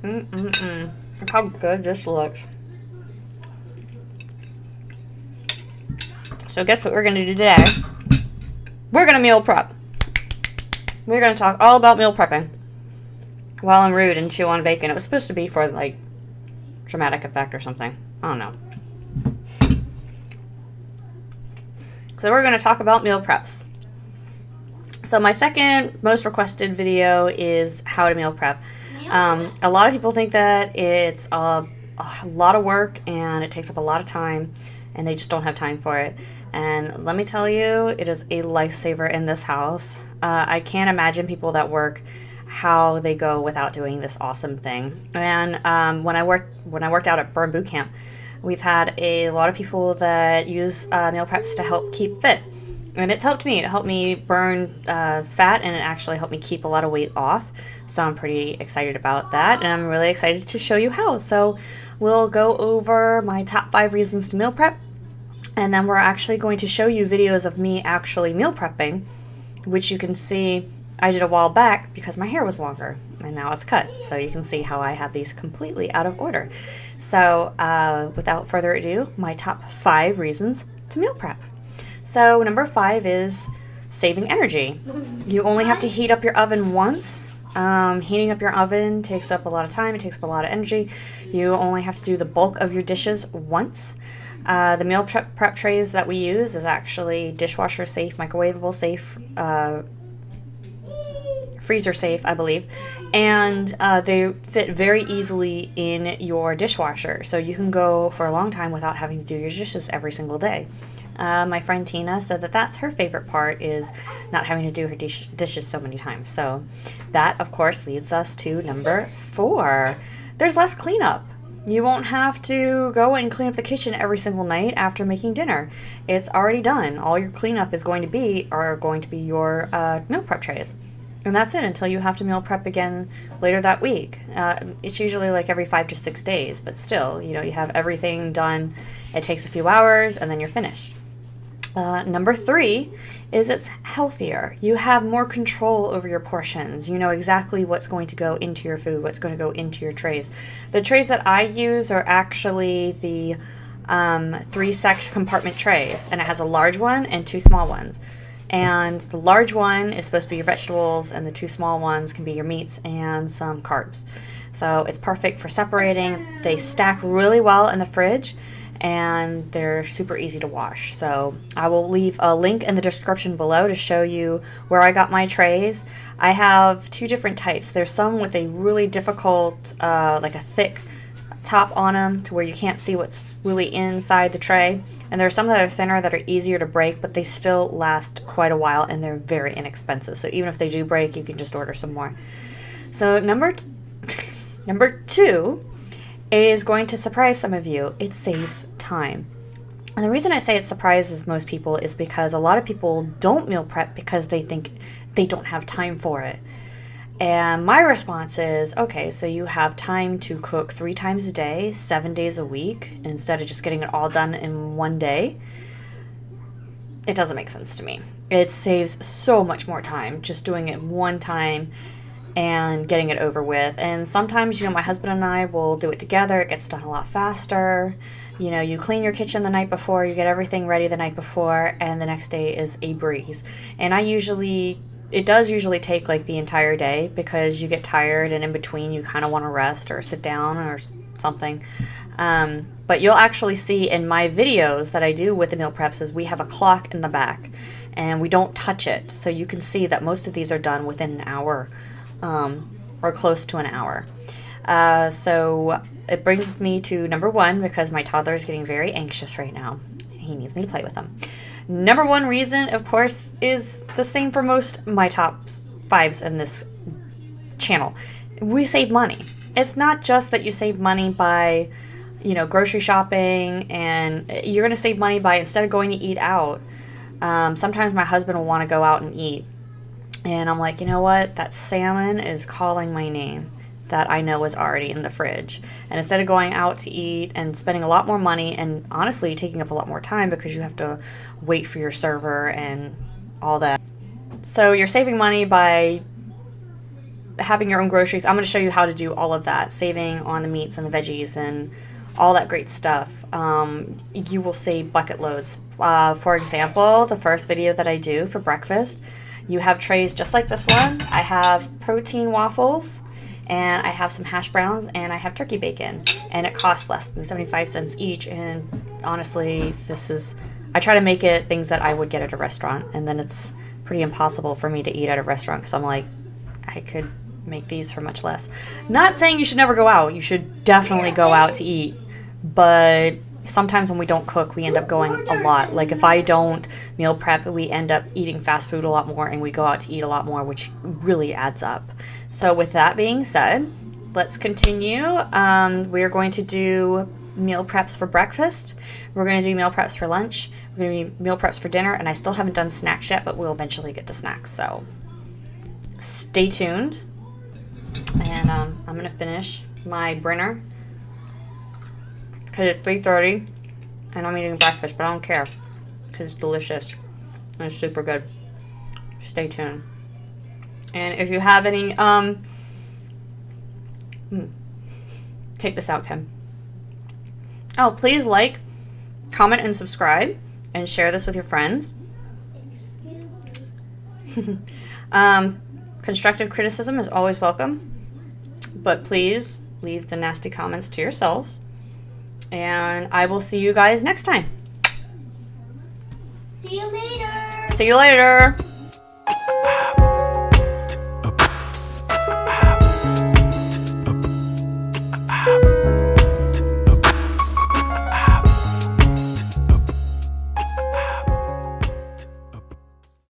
Look how good this looks. So guess what we're going to do today? We're going to meal prep. We're going to talk all about meal prepping while I'm rude and chew on bacon. It was supposed to be for, like, dramatic effect or something. I don't know. So we're going to talk about meal preps. So my second most requested video is how to meal prep. A lot of people think that it's a lot of work and it takes up a lot of time and they just don't have time for it. And let me tell you, it is a lifesaver in this house. I can't imagine people that work how they go without doing this awesome thing. And when I worked out at Burn Boot Camp, we've had a lot of people that use meal preps to help keep fit. And it's helped me. It helped me burn fat, and it actually helped me keep a lot of weight off. So I'm pretty excited about that, and I'm really excited to show you how. So we'll go over my top 5 reasons to meal prep, and then we're actually going to show you videos of me actually meal prepping, which you can see I did a while back because my hair was longer, and now it's cut. So you can see how I have these completely out of order. So without further ado, my top 5 reasons to meal prep. So number 5 is saving energy. You only have to heat up your oven once. Heating up your oven takes up a lot of time. It takes up a lot of energy. You only have to do the bulk of your dishes once. The meal prep trays that we use is actually dishwasher safe, microwavable safe, freezer safe, I believe. And they fit very easily in your dishwasher. So you can go for a long time without having to do your dishes every single day. My friend Tina said that that's her favorite part, is not having to do her dishes so many times. So that, of course, leads us to number 4. There's less cleanup. You won't have to go and clean up the kitchen every single night after making dinner. It's already done. All your cleanup is going to be your meal prep trays. And that's it until you have to meal prep again later that week. It's usually like every 5 to 6 days, but still, you have everything done. It takes a few hours and then you're finished. Number 3 is it's healthier. You have more control over your portions. You know exactly what's going to go into your food, what's going to go into your trays. The trays that I use are actually the 3-section compartment trays, and it has a large one and 2 small ones. And the large one is supposed to be your vegetables, and the 2 small ones can be your meats and some carbs. So it's perfect for separating. They stack really well in the fridge, and they're super easy to wash. So I will leave a link in the description below to show you where I got my trays. I have 2 different types. There's some with a really difficult, like a thick top on them to where you can't see what's really inside the tray. And there are some that are thinner that are easier to break, but they still last quite a while and they're very inexpensive. So even if they do break, you can just order some more. So number 2 is going to surprise some of you. It saves time. And the reason I say it surprises most people is because a lot of people don't meal prep because they think they don't have time for it. And my response is, okay, so you have time to cook 3 times a day, 7 days a week, instead of just getting it all done in one day. It doesn't make sense to me. It saves so much more time just doing it one time and getting it over with. And sometimes, my husband and I will do it together. It gets done a lot faster. You clean your kitchen the night before, you get everything ready the night before, and the next day is a breeze. And it does usually take like the entire day because you get tired and in between you kind of want to rest or sit down or something. But you'll actually see in my videos that I do with the meal preps is we have a clock in the back and we don't touch it. So you can see that most of these are done within an hour or close to an hour. So it brings me to number 1 because my toddler is getting very anxious right now. He needs me to play with him. Number 1 reason, of course, is the same for most my top 5s in this channel. We save money. It's not just that you save money by, grocery shopping, and you're going to save money by, instead of going to eat out, sometimes my husband will want to go out and eat. And I'm like, you know what? That salmon is calling my name that I know is already in the fridge. And instead of going out to eat and spending a lot more money and honestly taking up a lot more time because you have to wait for your server and all that. So you're saving money by having your own groceries, I'm going to show you how to do all of that, saving on the meats and the veggies and all that great stuff. You will save bucket loads. For example, the first video that I do for breakfast, you have trays just like this one. I have protein waffles, and I have some hash browns, and I have turkey bacon, and it costs less than 75 cents each. And honestly, I try to make it things that I would get at a restaurant, and then it's pretty impossible for me to eat at a restaurant because I'm like, I could make these for much less. Not saying you should never go out. You should definitely go out to eat, but sometimes when we don't cook, we end up going a lot. Like if I don't meal prep, we end up eating fast food a lot more, and we go out to eat a lot more, which really adds up. So with that being said, let's continue. We're going to do meal preps for breakfast. We're going to do meal preps for lunch. We're going to do meal preps for dinner, and I still haven't done snacks yet, but we'll eventually get to snacks. So stay tuned. And I'm going to finish my Brinner because it's 3:30 and I'm eating breakfast, but I don't care because it's delicious and it's super good. Stay tuned. And if you have any, take this out, Kim. Oh, please like, comment, and subscribe, and share this with your friends. Constructive criticism is always welcome, but please leave the nasty comments to yourselves. And I will see you guys next time. See you later. See you later.